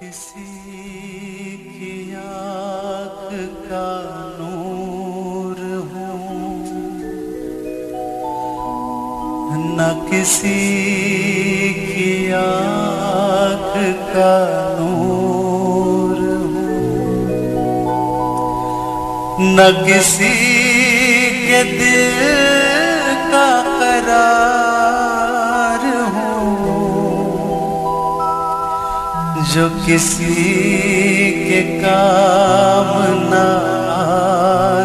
किसी की आँख का नूर हूँ, न किसी की आँख का नूर हूँ, न किसी के दिल का करार हूँ, जो किसी के काम ना आ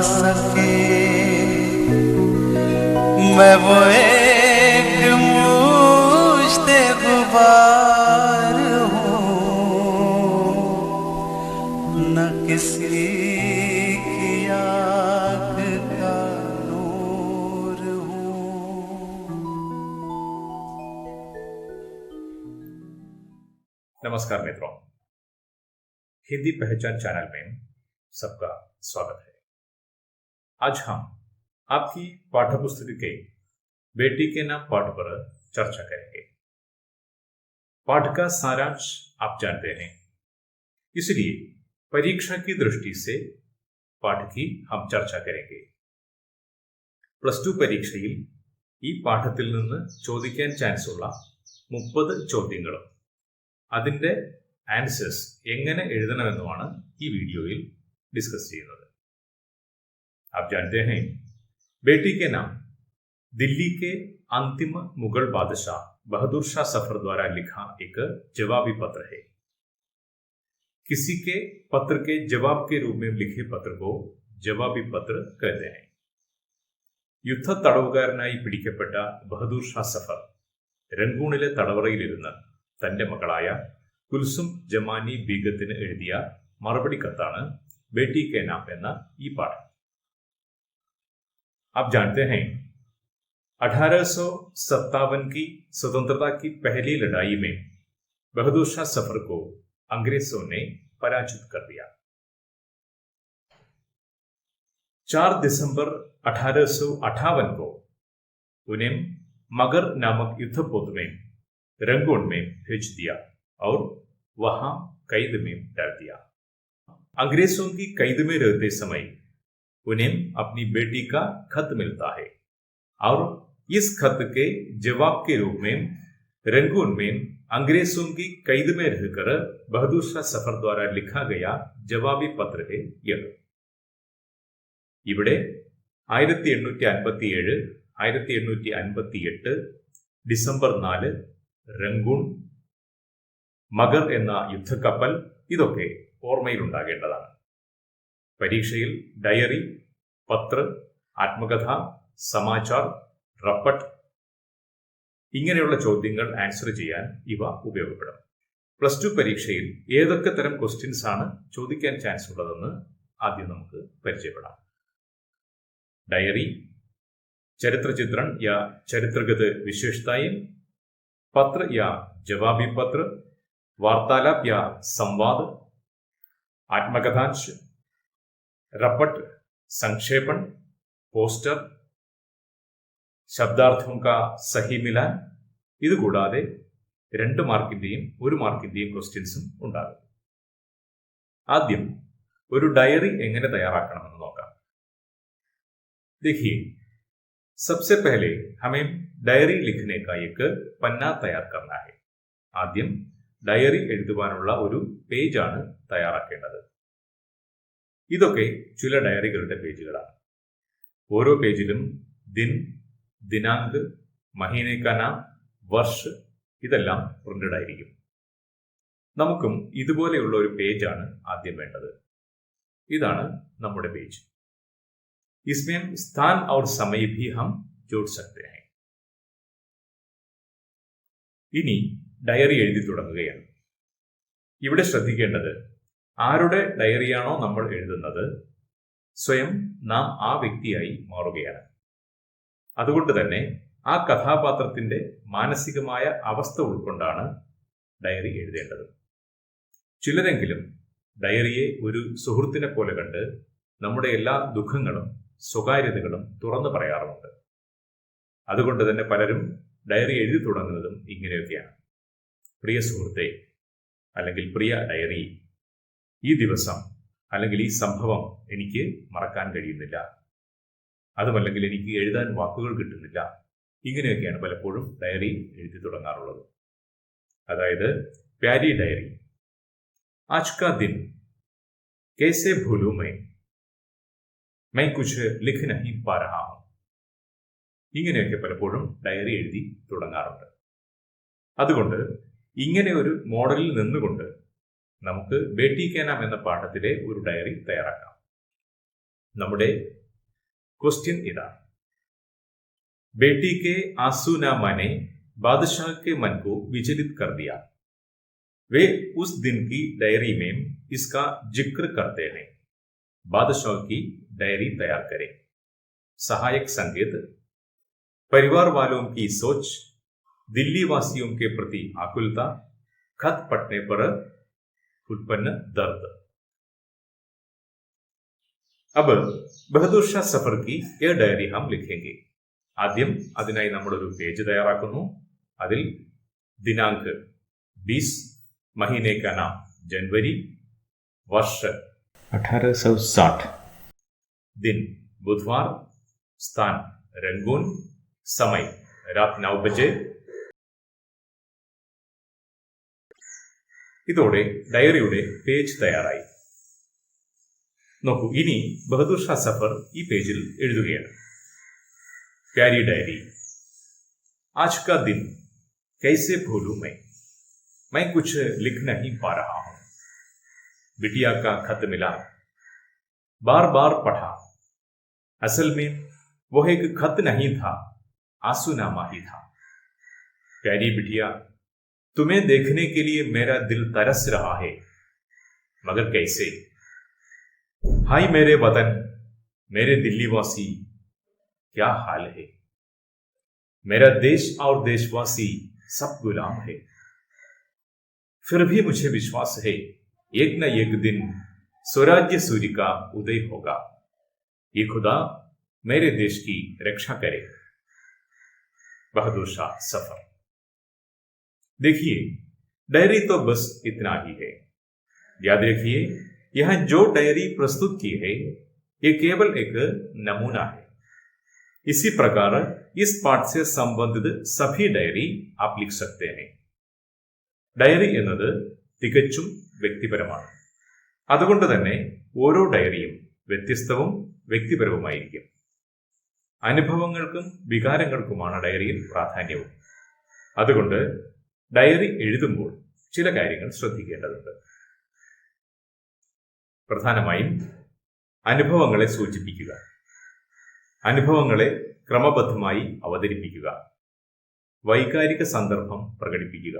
सके। मैं वो एक मुश्ते गुबार हूँ, न किसी की आँख का नूर हूँ। नमस्कार मित्रों, हिंदी पहचान चैनल में सबका स्वागत है। आज हम आपकी पाठ्यपुस्तक के बेटी के नाम पाठ पर चर्चा करेंगे। पाठ का सारांश आप जानते हैं, इसलिए परीक्षा की दृष्टि से पाठ की हम चर्चा करेंगे। പ്ലസ് ടു പരീക്ഷയിൽ ഈ പാഠത്തിൽ നിന്ന് ചോദിക്കാൻ ചാൻസ് ഉള്ള 30 ചോദ്യങ്ങളും അതിൻ്റെ ആൻസേഴ്സ് എങ്ങനെ എഴുതണമെന്നുമാണ് ഈ വീഡിയോയിൽ ഡിസ്കസ് ചെയ്യുന്നത്। आप जानते हैं, बेटी के नाम दिल्ली के अंतिम मुगल बादशाह बहादुर शाह सफर द्वारा लिखा एक जवाबी पत्र है। किसी के पत्र के जवाब के रूप में लिखे पत्र को जवाबी पत्र कहते हैं। യുദ്ധ തടവുകാരനായി പിടിക്കപ്പെട്ട ബഹദൂർ ഷാ സഫർ രംഗൂണിലെ തടവറയിലിരുന്ന് തന്റെ മകളായ കുൽസും ജമാനി ബീഗത്തിന് എഴുതിയ മറുപടി കത്താണ് बेटी के नाम എന്ന ഈ പാഠം। आप जानते हैं, 1857 की स्वतंत्रता की पहली लड़ाई में बहादुर शाह सफर को अंग्रेजों ने पराजित कर दिया। 4 दिसंबर 1858 को उन्हें मगर नामक युद्धपोत में रंगून में भेज दिया और वहां कैद में डाल दिया। अंग्रेजों की कैद में रहते समय उन्हें अपनी बेटी का खत मिलता है और इस खत के जवाब के रूप में रंगून में अंग्रेजों की कैद में रहकर बहादुर शाह सफर द्वारा लिखा गया जवाबी पत्र है यह। ഇവിടെ 1857, 1858 ഡിസംബർ 4 റംഗൂൺ, മഗർ എന്ന യുദ്ധക്കപ്പൽ, ഇതൊക്കെ ഓർമ്മയിലുണ്ടാകേണ്ടതാണ്। പരീക്ഷയിൽ ഡയറി, പത്ര, ആത്മകഥ, സമാചാർ, റപ്പട്ട് ഇങ്ങനെയുള്ള ചോദ്യങ്ങൾ ആൻസർ ചെയ്യാൻ ഇവ ഉപയോഗപ്പെടും। പ്ലസ് ടു പരീക്ഷയിൽ ഏതൊക്കെ തരം ക്വസ്റ്റ്യൻസ് ആണ് ചോദിക്കാൻ ചാൻസ് ഉള്ളതെന്ന് ആദ്യം നമുക്ക് പരിചയപ്പെടാം। डायरी, चरित्र चित्रण या चरित्रगत विशेषताएं, पत्र या जवाबी पत्र, वार्तालाप या संवाद, आत्मकथांश, रपट, संक्षेपण, पोस्टर, ശബ്ദാർത്ഥം का സഹി മിലാൻ, ഇതുകൂടാതെ 2 മാർക്കിന്റെയും 1 മാർക്കിന്റെയും ക്വസ്റ്റ്യൻസും ഉണ്ടാകും। ആദ്യം ഒരു ഡയറി എങ്ങനെ തയ്യാറാക്കണമെന്ന് നോക്കാം। देखिए, सबसे पहले हमें डायरी लिखने का एक पन्ना तैयार करना है। ആദ്യം ഡയറി എഴുതുവാനുള്ള ഒരു പേജാണ് തയ്യാറാക്കേണ്ടത്। ഇതൊക്കെ ചില ഡയറികളുടെ പേജുകളാണ്। ഓരോ പേജിലും ദിൻ, ദിനാങ്ക്, മഹീനെ കാ നാം, വർഷ് ഇതെല്ലാം പ്രിന്റഡ് ആയിരിക്കും। നമുക്കും ഇതുപോലെയുള്ള ഒരു പേജാണ് ആദ്യം വേണ്ടത്। ഇതാണ് നമ്മുടെ പേജ്। इसमें स्थान और समय भी हम जोड़ सकते हैं। ഇനി ഡയറി എഴുതി തുടങ്ങുകയാണ്। ഇവിടെ ശ്രദ്ധിക്കേണ്ടത്, ആരുടെ ഡയറിയാണോ നമ്മൾ എഴുതുന്നത്, സ്വയം നാം ആ വ്യക്തിയായി മാറുകയാണ്। അതുകൊണ്ട് തന്നെ ആ കഥാപാത്രത്തിന്റെ മാനസികമായ അവസ്ഥ ഉൾക്കൊണ്ടാണ് ഡയറി എഴുതേണ്ടത്। ചിലരെങ്കിലും ഡയറിയെ ഒരു സുഹൃത്തിനെ പോലെ കണ്ട് നമ്മുടെ എല്ലാ ദുഃഖങ്ങളും സ്വകാര്യതകളും തുറന്നു പറയാറുമുണ്ട്। അതുകൊണ്ട് തന്നെ പലരും ഡയറി എഴുതി തുടങ്ങുന്നതും ഇങ്ങനെയൊക്കെയാണ്। പ്രിയ സുഹൃത്തെ, അല്ലെങ്കിൽ പ്രിയ ഡയറി, ഈ ദിവസം അല്ലെങ്കിൽ ഈ സംഭവം എനിക്ക് മറക്കാൻ കഴിയുന്നില്ല, അതുമല്ലെങ്കിൽ എനിക്ക് എഴുതാൻ വാക്കുകൾ കിട്ടുന്നില്ല, ഇങ്ങനെയൊക്കെയാണ് പലപ്പോഴും ഡയറി എഴുതി തുടങ്ങാറുള്ളത്. അതായത് പ്യാരി ഡയറി, ആജ് കാ ദിൻ कैसे भूलूं मैं कुछ लिख नहीं पा रहा हूं, ഇങ്ങനെയൊക്കെ പലപ്പോഴും ഡയറി എഴുതി തുടങ്ങാറുണ്ട്. അതുകൊണ്ട് ഇങ്ങനെ ഒരു മോഡലിൽ നിന്നുകൊണ്ട് നമുക്ക് ബേട്ടി കേ നാം എന്ന പാഠത്തിലെ ഒരു ഡയറി തയ്യാറാക്കാം. നമ്മുടെ ക്വസ്റ്റ്യൻ ഇതാണ്: बेटी के आंसू ना माने बादशाह के मन को विचलित कर दिया, वे उस दिन की डायरी में इसका जिक्र करते हैं. बादशाह की डायरी तैयार करें. सहायक संकेत: परिवार वालों की सोच, दिल्ली वासियों के प्रति आकुलता, खत पढ़ने पर उत्पन्न दर्द. अब बहादुर शाह सफर की यह डायरी हम लिखेंगे. ആദ്യം അതിനായി നമ്മളൊരു പേജ് തയ്യാറാക്കുന്നു. അതിൽ ദിനാങ്ക് 20, മഹീനെ കാ നാം जनवरी, वर्ष 1860, दिन बुधवार, स्थान रंगून, समय रात 9 बजे. ഇതോടെ ഡയറിയുടെ പേജ് തയ്യാറായി. നോക്കൂ, ഇനി ബഹദൂർ ഷാ സഫർ ഈ പേജിൽ എഴുതുകയാണ്: प्यारी डायरी, आज का दिन कैसे भूलूं मैं कुछ लिख नहीं पा रहा हूं. बिटिया का खत मिला, बार बार पढ़ा, असल में वो एक खत नहीं था, आंसूनामा ही था. प्यारी बिटिया, तुम्हें देखने के लिए मेरा दिल तरस रहा है, मगर कैसे. हाय मेरे वतन, मेरे दिल्ली वासी, क्या हाल है. मेरा देश और देशवासी सब गुलाम है, फिर भी मुझे विश्वास है एक न एक दिन स्वराज्य सूर्य का उदय होगा. ये खुदा मेरे देश की रक्षा करे. बहादुर शाह सफर. देखिए, डायरी तो बस इतना ही है. याद रखिए, यहां जो डायरी प्रस्तुत की है ये केवल एक नमूना है. इसी प्रकार इस पाठ से संबंधित सभी डायरी आप लिख सकते हैं. ഡയറി എന്നത് തികച്ചും വ്യക്തിപരമാണ്. അതുകൊണ്ട് തന്നെ ഓരോ ഡയറിയും വ്യത്യസ്തവും വ്യക്തിപരവുമായിരിക്കും. അനുഭവങ്ങൾക്കും വികാരങ്ങൾക്കുമാണ് ഡയറിയിൽ പ്രാധാന്യവും. അതുകൊണ്ട് ഡയറി എഴുതുമ്പോൾ ചില കാര്യങ്ങൾ ശ്രദ്ധിക്കേണ്ടതുണ്ട്. പ്രധാനമായും അനുഭവങ്ങളെ സൂചിപ്പിക്കുക, അനുഭവങ്ങളെ ക്രമബദ്ധമായി അവതരിപ്പിക്കുക, വൈകാരിക സന്ദർഭം പ്രകടിപ്പിക്കുക,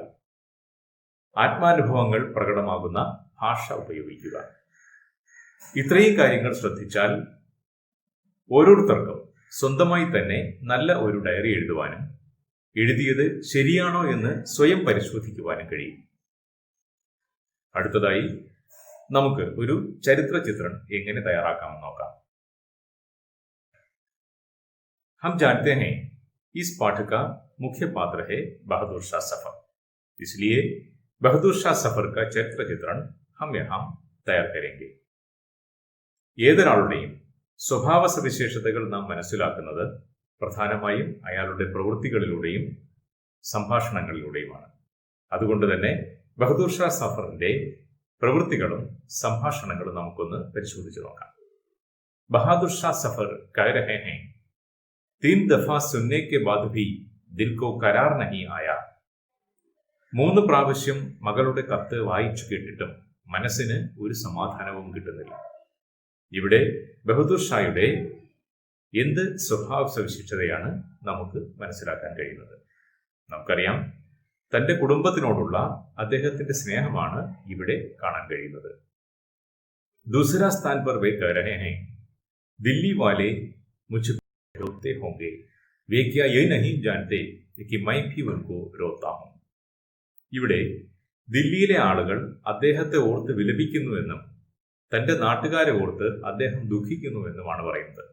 ആത്മാനുഭവങ്ങൾ പ്രകടമാകുന്ന ഭാഷ ഉപയോഗിക്കുക. ഇത്രയും കാര്യങ്ങൾ ശ്രദ്ധിച്ചാൽ ഓരോരുത്തർക്കും സ്വന്തമായി തന്നെ നല്ല ഒരു ഡയറി എഴുതുവാനും എഴുതിയത് ശരിയാണോ എന്ന് സ്വയം പരിശോധിക്കുവാനും കഴിയും. അടുത്തതായി നമുക്ക് ഒരു ചരിത്ര ചിത്രം എങ്ങനെ തയ്യാറാക്കാമെന്ന് നോക്കാം. हम जानते हैं इस पाठ का मुख्य पात्र है बहादुर शाह सफर, इसलिए बहादुर शाह सफर का चरित्र चित्रण हम यहाँ तैयार करेंगे. ഏതൊരാളുടെയും സ്വഭാവ സവിശേഷതകൾ നാം മനസ്സിലാക്കുന്നത് പ്രധാനമായും അയാളുടെ പ്രവൃത്തികളിലൂടെയും സംഭാഷണങ്ങളിലൂടെയുമാണ്. അതുകൊണ്ട് തന്നെ ബഹദൂർ ഷാ സഫറിന്റെ പ്രവൃത്തികളും സംഭാഷണങ്ങളും നമുക്കൊന്ന് പരിശോധിച്ച് നോക്കാം. ബഹാദുർ ഷാ സഫർ കह रहे हैं, 3 दफा सुनने के बाद भी दिल को करार नहीं आया. 3 പ്രാവശ്യം മകളുടെ കത്ത് വായിച്ചു കേട്ടിട്ടും മനസ്സിന് ഒരു സമാധാനവും കിട്ടുന്നില്ല. ഇവിടെ ബഹദൂർ ഷായുടെ എന്ത് സ്വഭാവ സവിശേഷതയാണ് നമുക്ക് മനസ്സിലാക്കാൻ കഴിയുന്നത്? നമുക്കറിയാം, തന്റെ കുടുംബത്തിനോടുള്ള അദ്ദേഹത്തിന്റെ സ്നേഹമാണ് ഇവിടെ കാണാൻ കഴിയുന്നത്. दूसरा स्थान पर वे कह रहे हैं, दिल्ली वाले मुझ रोते होंगे, वे क्या ये नहीं जानते कि मैं भी उनको रोता हूं. ഇവിടെ ദില്ലിയിലെ ആളുകൾ അദ്ദേഹത്തെ ഓർത്ത് വിലപിക്കുന്നുവെന്നും തന്റെ നാട്ടുകാരെ ഓർത്ത് അദ്ദേഹം ദുഃഖിക്കുന്നുവെന്നുമാണ് പറയുന്നത്.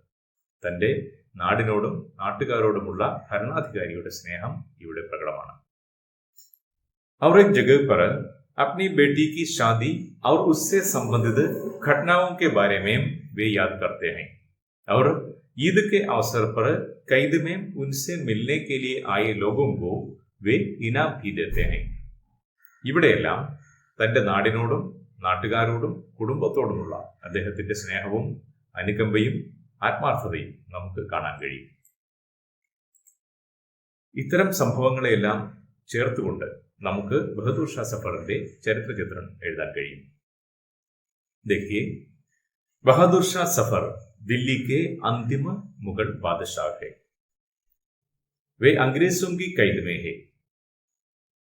തന്റെ നാടിനോടും നാട്ടുകാരോടുമുള്ള ഭരണാധികാരിയുടെ സ്നേഹം ഇവിടെ പ്രകടമാണ്. और एक जगह पर अपनी बेटी की शादी और उससे संबंधित घटनाओं के बारे में वे याद करते हैं और ईद के अवसर पर कैद में उनसे मिलने के लिए आए लोगों को वे इनाम भी देते हैं. ഇവിടെയെല്ലാം തന്റെ നാടിനോടും നാട്ടുകാരോടും കുടുംബത്തോടുമുള്ള അദ്ദേഹത്തിന്റെ സ്നേഹവും അനുകമ്പയും ആത്മാർത്ഥതയും നമുക്ക് കാണാൻ കഴിയും. ഇത്തരം സംഭവങ്ങളെല്ലാം ചേർത്തുകൊണ്ട് നമുക്ക് ബഹദൂർ ഷാ സഫറിന്റെ ചരിത്ര ചിത്രം എഴുതാൻ കഴിയും. देखिए, बहादुर शाह सफर दिल्ली के अंतिम मुगल बादशाह है. वे अंग्रेजों की कैद में है.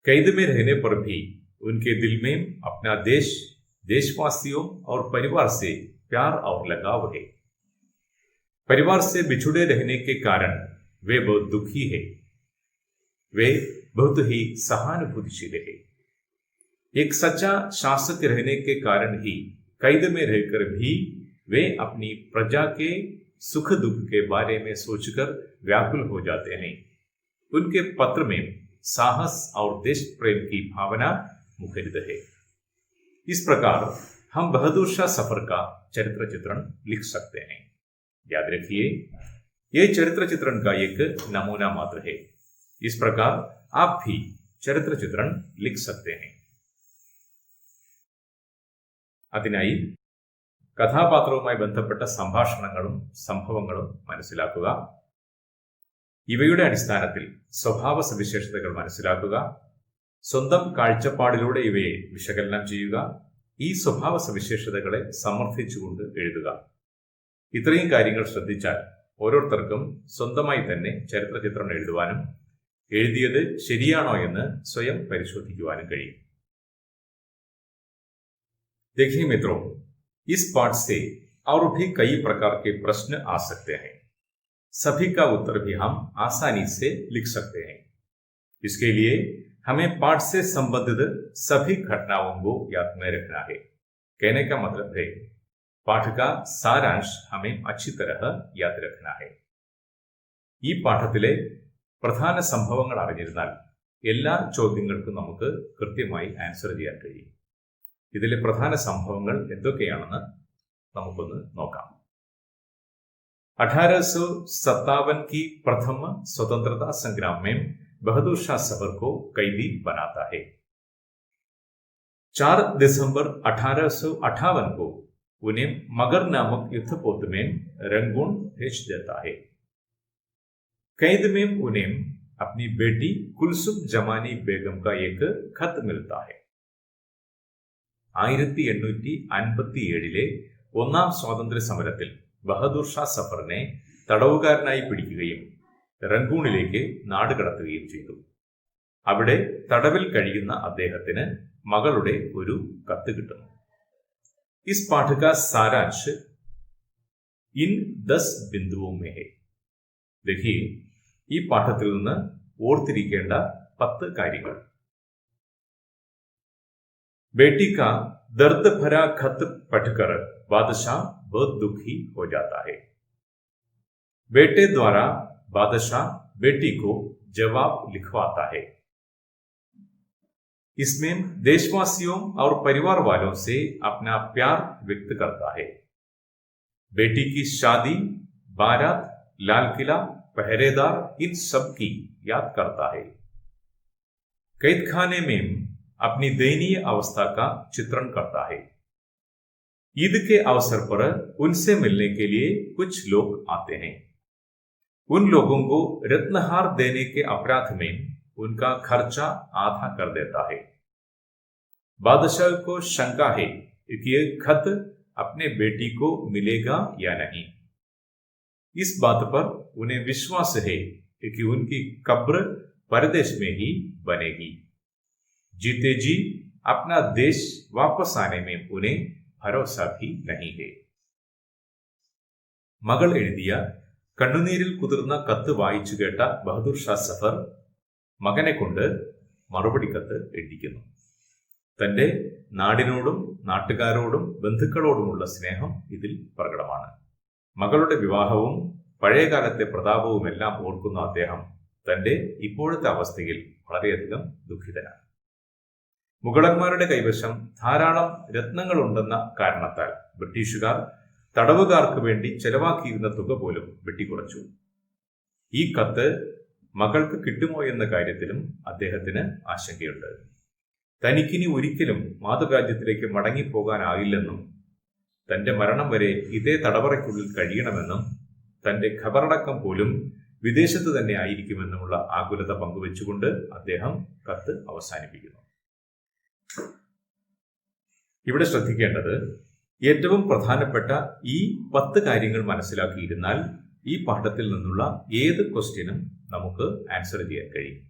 कैद में रहने पर भी उनके दिल में अपना देश, देशवासियों और परिवार से प्यार और लगाव है. परिवार से बिछुड़े रहने के कारण वे बहुत दुखी है. वे बहुत ही सहानुभूतिशील है. एक सच्चा शासक रहने के कारण ही कैद में रहकर भी वे अपनी प्रजा के सुख दुख के बारे में सोचकर व्याकुल हो जाते हैं. उनके पत्र में साहस और देश प्रेम की भावना मुखरित है. इस प्रकार हम बहादुर शाह सफर का चरित्र चित्रण लिख सकते हैं. याद रखिए, ये चरित्र चित्रण का एक नमूना मात्र है. इस प्रकार आप भी चरित्र चित्रण लिख सकते हैं. അതിനായി കഥാപാത്രവുമായി ബന്ധപ്പെട്ട സംഭാഷണങ്ങളും സംഭവങ്ങളും മനസ്സിലാക്കുക. ഇവയുടെ അടിസ്ഥാനത്തിൽ സ്വഭാവ സവിശേഷതകൾ മനസ്സിലാക്കുക. സ്വന്തം കാഴ്ചപ്പാടിലൂടെ ഇവയെ വിശകലനം ചെയ്യുക. ഈ സ്വഭാവ സവിശേഷതകളെ സമർത്ഥിച്ചുകൊണ്ട് എഴുതുക. ഇത്രയും കാര്യങ്ങൾ ശ്രദ്ധിച്ചാൽ ഓരോരുത്തർക്കും സ്വന്തമായി തന്നെ ചരിത്ര ചിത്രം എഴുതുവാനും എഴുതിയത് ശരിയാണോ എന്ന് സ്വയം പരിശോധിക്കുവാനും കഴിയും. देखिए मित्रों, इस पाठ से और भी कई प्रकार के प्रश्न आ सकते हैं. सभी का उत्तर भी हम आसानी से लिख सकते हैं. इसके लिए हमें पाठ से संबंधित सभी घटनाओं को याद में रखना है. कहने का मतलब है, पाठ का सारांश हमें अच्छी तरह याद रखना है. ഈ പാഠത്തിലെ പ്രധാന സംഭവങ്ങൾ അറിഞ്ഞിരുന്നാൽ എല്ലാ ചോദ്യങ്ങൾക്കും നമുക്ക് കൃത്യമായി ആൻസർ ചെയ്യാൻ കഴിയും. ഇതിലെ പ്രധാന സംഭവങ്ങൾ എന്തൊക്കെയാണെന്ന് നമുക്കൊന്ന് നോക്കാം. 1857 की प्रथम स्वतंत्रता संग्राम में बहादुर शाह सफर को कैदी बनाता है. 4 दिसंबर 1858 को उन्हें मगर नामक युद्धपोत में रंगून भेज देता है. कैद में उन्हें अपनी बेटी कुलसुम जमानी बेगम का एक खत मिलता है. 1857 ഒന്നാം സ്വാതന്ത്ര്യ സമരത്തിൽ ബഹാദൂർ ഷാ സഫറിനെ തടവുകാരനായി പിടിക്കുകയും റങ്കൂണിലേക്ക് നാടുകടത്തുകയും ചെയ്തു. അവിടെ തടവിൽ കഴിയുന്ന അദ്ദേഹത്തിന് മകളുടെ ഒരു കത്ത് കിട്ടുന്നു. इस पाठ का सारांश इन 10 बिंदुओं में है. देखिए, ഈ പാഠത്തിൽ നിന്ന് ഓർത്തിരിക്കേണ്ട 10 കാര്യങ്ങൾ. बेटी का दर्द भरा खत पढ़कर बादशाह बहुत दुखी हो जाता है. बेटे द्वारा बादशाह बेटी को जवाब लिखवाता है. इसमें देशवासियों और परिवार वालों से अपना प्यार व्यक्त करता है. बेटी की शादी, बारात, लाल किला, पहरेदार, इन सब की याद करता है. कैद खाने में अपनी दयनीय अवस्था का चित्रण करता है. ईद के अवसर पर उनसे मिलने के लिए कुछ लोग आते हैं. उन लोगों को रत्नहार देने के अपराध में उनका खर्चा आधा कर देता है. बादशाह को शंका है कि यह खत अपने बेटी को मिलेगा या नहीं. इस बात पर उन्हें विश्वास है कि उनकी कब्र परदेश में ही बनेगी. जीते जी अपना देश वापस आने में उन्हें भरोसा भी नहीं है. മകൾ എഴുതിയ കണ്ണുനീരിൽ കുതിർന്ന കത്ത് വായിച്ചു കേട്ട ബഹാദൂർ ഷാ സഫർ മകനെ കൊണ്ട് മറുപടി കത്ത് എഴുതിക്കുന്നു. തന്റെ നാടിനോടും നാട്ടുകാരോടും ബന്ധുക്കളോടുമുള്ള സ്നേഹം ഇതിൽ പ്രകടമാണ്. മകളുടെ വിവാഹവും പഴയകാലത്തെ പ്രതാപവുമെല്ലാം ഓർക്കുന്ന അദ്ദേഹം തന്റെ ഇപ്പോഴത്തെ അവസ്ഥയിൽ വളരെയധികം ദുഃഖിതനാണ്. മുഗളന്മാരുടെ കൈവശം ധാരാളം രത്നങ്ങളുണ്ടെന്ന കാരണത്താൽ ബ്രിട്ടീഷുകാർ തടവുകാർക്ക് വേണ്ടി ചെലവാക്കിയിരുന്ന തുക പോലും വെട്ടിക്കുറച്ചു. ഈ കത്ത് മകൾക്ക് കിട്ടുമോ എന്ന കാര്യത്തിലും അദ്ദേഹത്തിന് ആശങ്കയുണ്ട്. തനിക്കിനി ഒരിക്കലും മാതൃരാജ്യത്തിലേക്ക് മടങ്ങിപ്പോകാനാകില്ലെന്നും തന്റെ മരണം വരെ ഇതേ തടവറയ്ക്കുള്ളിൽ കഴിയണമെന്നും തന്റെ ഖബറടക്കം പോലും വിദേശത്ത് തന്നെ ആയിരിക്കുമെന്നുമുള്ള ആകുലത പങ്കുവെച്ചുകൊണ്ട് അദ്ദേഹം കത്ത് അവസാനിപ്പിക്കുന്നു. ഇവിടെ ശ്രദ്ധിക്കേണ്ടത്, ഏറ്റവും പ്രധാനപ്പെട്ട ഈ 10 കാര്യങ്ങൾ മനസ്സിലാക്കിയിരുന്നാൽ ഈ പാഠത്തിൽ നിന്നുള്ള ഏത് ക്വസ്റ്റ്യനും നമുക്ക് ആൻസർ ചെയ്യാൻ കഴിയും.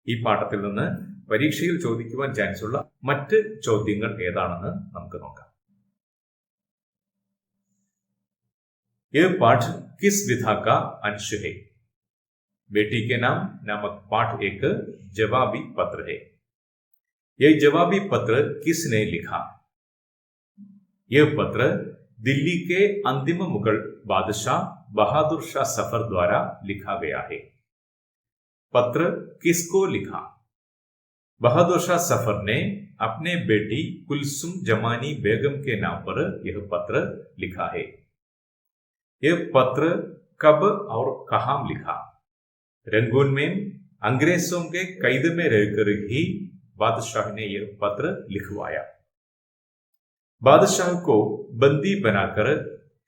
ഈ പാഠത്തിൽ നിന്ന് പരീക്ഷയിൽ ചോദിക്കുവാൻ ചാൻസ് ഉള്ള മറ്റ് ചോദ്യങ്ങൾ ഏതാണെന്ന് നമുക്ക് നോക്കാം. यह पाठ किस विधा का अंश है? बेटी के नाम नामक पाठ एक जवाबी पत्र है. यह जवाबी पत्र किसने लिखा? यह पत्र दिल्ली के अंतिम मुगल बादशाह बहादुर शाह सफर द्वारा लिखा गया है. पत्र किसको लिखा? बहादुर शाह सफर ने अपने बेटी कुलसुम जमानी बेगम के नाम पर यह पत्र लिखा है. यह पत्र कब और कहां लिखा? रंगून में अंग्रेजों के कैद में रहकर ही बादशाह ने यह पत्र लिखवाया. बादशाह को बंदी बनाकर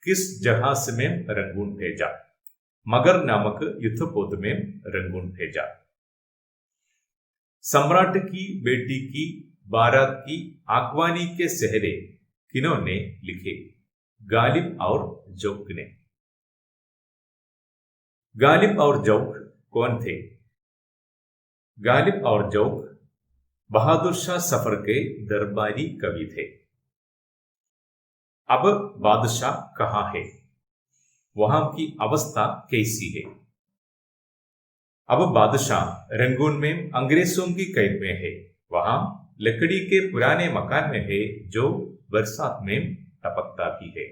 किस जहाज में रंगून भेजा? मगर नामक युद्धपोत में रंगून भेजा. सम्राट की बेटी की बारात की आगवानी के सेहरे किन्होंने लिखे? गालिब और जौक ने. गालिब और जौक कौन थे? गालिब और जौक बहादुर शाह सफर के दरबारी कवि थे. अब बादशाह कहाँ है? वहां की अवस्था कैसी है? अब बादशाह रंगून में अंग्रेजों की कैद में है. वहां लकड़ी के पुराने मकान में है जो बरसात में टपकता भी है.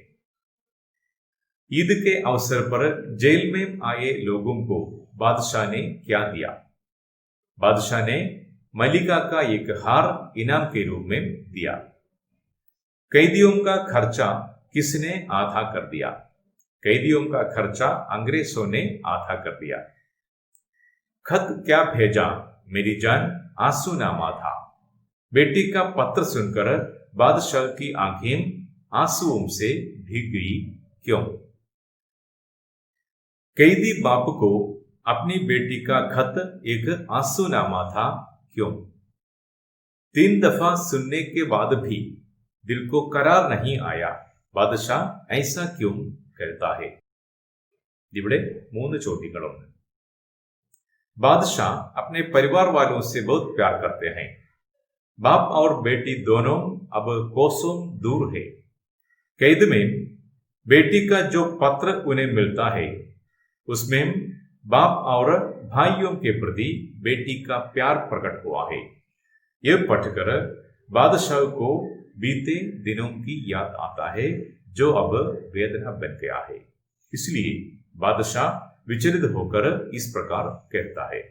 ईद के अवसर पर जेल में आए लोगों को बादशाह ने क्या दिया? बादशाह ने मलिका का एक हार इनाम के रूप में दिया. कैदियों का खर्चा किसने आधा कर दिया? कैदियों का खर्चा अंग्रेजों ने आधा कर दिया. खत क्या भेजा मेरी जान आंसूनामा था. बेटी का पत्र सुनकर बादशाह की आंखें आंसुओं से भीग गई. क्यों? कैदी बाप को अपनी बेटी का खत एक आंसूनामा था. क्यों? 3 दफा सुनने के बाद भी दिल को करार नहीं आया. बादशाह ऐसा क्यों कहता है? ഇവിടെ 3 ചോദ്യങ്ങളുണ്ട്. बादशाह अपने परिवार वालों से बहुत प्यार करते हैं. बाप और बेटी दोनों अब कोसों दूर है. कैद में बेटी का जो पत्र उन्हें मिलता है उसमें बाप और भाइयों के प्रति बेटी का प्यार प्रकट हुआ है. यह पढ़कर बादशाह को बीते दिनों की याद आता है जो अब वेदना बन गया है. इसलिए बादशाह विचलित होकर इस प्रकार कहता है.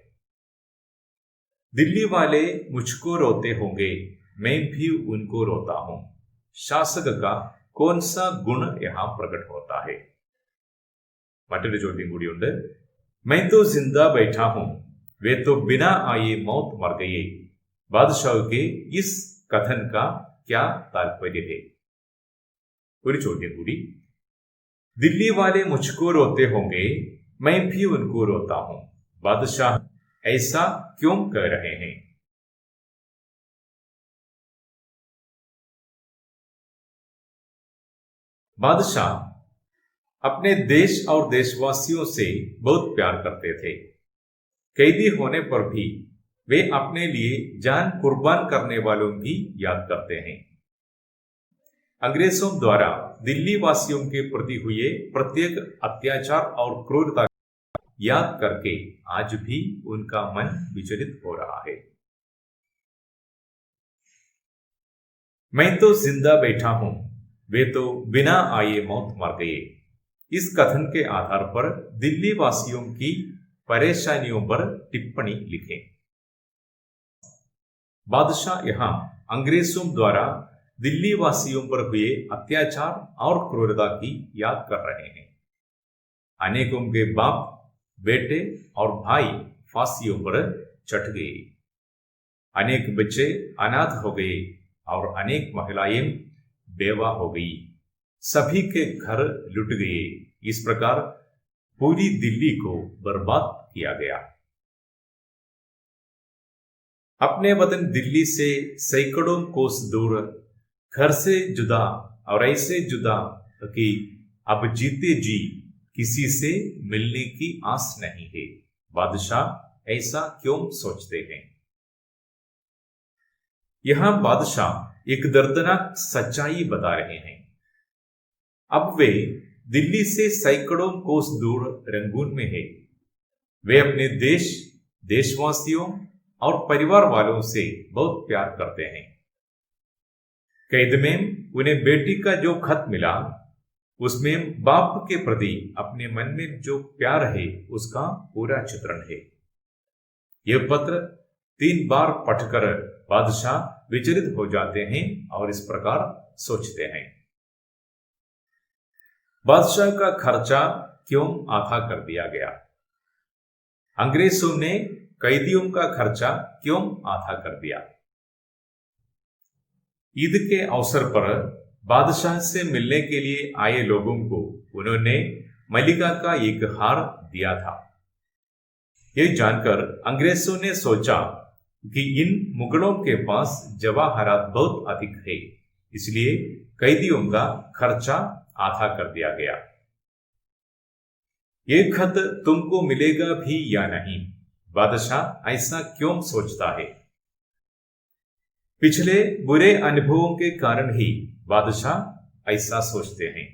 दिल्ली वाले मुझको रोते होंगे, मैं भी उनको रोता हूं. शासक का कौन सा गुण यहां प्रकट होता है? മറ്റൊരു ചോദ്യം കൂടിയുണ്ട്. मैं तो जिंदा बैठा हूं, वे तो बिना आए मौत मर गए. बादशाह के इस कथन का क्या तात्पर्य है? ഒരു ചോദ്യം കൂടി. दिल्ली वाले मुझको रोते होंगे, मैं भी उनको रोता हूं. बादशाह ऐसा क्यों कह रहे हैं? बादशाह अपने देश और देशवासियों से बहुत प्यार करते थे. कैदी होने पर भी वे अपने लिए जान कुर्बान करने वालों की याद करते हैं. अंग्रेजों द्वारा दिल्ली वासियों के प्रति हुए प्रत्येक अत्याचार और क्रूरता याद करके आज भी उनका मन विचलित हो रहा है. मैं तो जिंदा बैठा हूं, वे तो बिना आए मौत मर गए. इस कथन के आधार पर दिल्ली वासियों की परेशानियों पर टिप्पणी लिखें. बादशाह यहाँ अंग्रेजों द्वारा दिल्ली वासियों पर हुए अत्याचार और क्रूरता की याद कर रहे हैं। अनेकों के बाप, बेटे और भाई फांसियों पर चढ़ गए, अनेक बच्चे अनाथ हो गए और अनेक महिलाएं बेवा हो गई। सभी के घर लुट गए। इस प्रकार पूरी दिल्ली को बर्बाद किया गया। अपने वतन दिल्ली से सैकड़ों कोस दूर, घर से जुदा और ऐसे जुदा कि अब जीते जी किसी से मिलने की आस नहीं है। बादशाह ऐसा क्यों सोचते हैं? यहां बादशाह एक दर्दनाक सच्चाई बता रहे हैं। अब वे दिल्ली से सैकड़ों कोस दूर रंगून में है। वे अपने देश, देशवासियों और परिवार वालों से बहुत प्यार करते हैं। कैद में उन्हें बेटी का जो खत मिला, उसमें बाप के प्रति अपने मन में जो प्यार है उसका पूरा चित्रण है। यह पत्र 3 बार पढ़कर बादशाह विचलित हो जाते हैं और इस प्रकार सोचते हैं, बादशाह का खर्चा क्यों आधा कर दिया गया? अंग्रेजों ने कैदियों का खर्चा क्यों आधा कर दिया? ईद के अवसर पर बादशाह से मिलने के लिए आए लोगों को उन्होंने मलिका का एक हार दिया था। यह जानकर अंग्रेजों ने सोचा कि इन मुगलों के पास जवाहरात बहुत अधिक है, इसलिए कैदियों का खर्चा आधा कर दिया गया। ये खत तुमको मिलेगा भी या नहीं? बादशाह ऐसा क्यों सोचता है? पिछले बुरे अनुभवों के कारण ही बादशाह ऐसा सोचते हैं।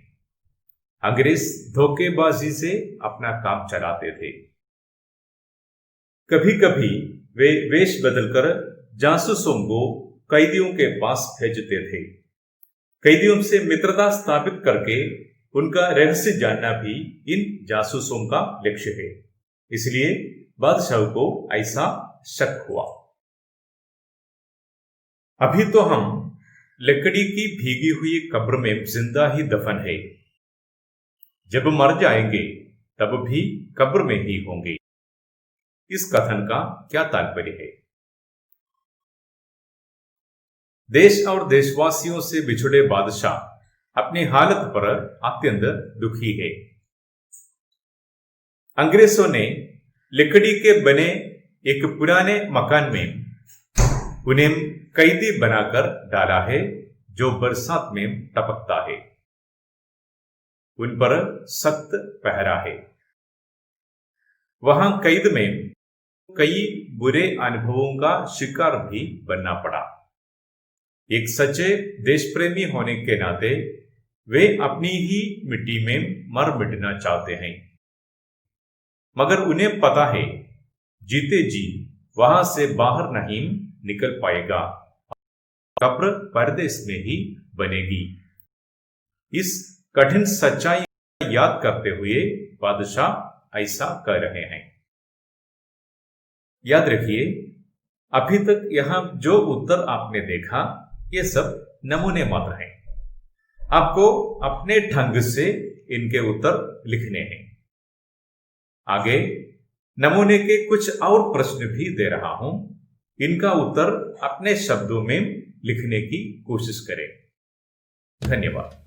अंग्रेज धोखेबाजी से अपना काम चलाते थे। कभी कभी वे वेश बदलकर जासूसों को कैदियों के पास भेजते थे। कैदियों से मित्रता स्थापित करके उनका रहस्य जानना भी इन जासूसों का लक्ष्य है। इसलिए बादशाह को ऐसा शक हुआ। अभी तो हम लकड़ी की भीगी हुई कब्र में जिंदा ही दफन है, जब मर जाएंगे तब भी कब्र में ही होंगे। इस कथन का क्या तात्पर्य है? देश और देशवासियों से बिछुड़े बादशाह अपनी हालत पर अत्यंत दुखी है। अंग्रेजों ने लकड़ी के बने एक पुराने मकान में उन्हें कैदी बनाकर डाला है, जो बरसात में टपकता है। उन पर सख्त पहरा है। वहां कैद में कई बुरे अनुभवों का शिकार भी बनना पड़ा। एक सच्चे देशप्रेमी होने के नाते वे अपनी ही मिट्टी में मर मिटना चाहते हैं, मगर उन्हें पता है जीते जी वहां से बाहर नहीं निकल पाएगा, कब्र परदेश में ही बनेगी। इस कठिन सच्चाई याद करते हुए बादशाह ऐसा कह रहे हैं। याद रखिए, अभी तक यहां जो उत्तर आपने देखा ये सब नमूने मात्र हैं। आपको अपने ढंग से इनके उत्तर लिखने हैं। आगे नमूने के कुछ और प्रश्न भी दे रहा हूं, इनका उत्तर अपने शब्दों में लिखने की कोशिश करें। धन्यवाद।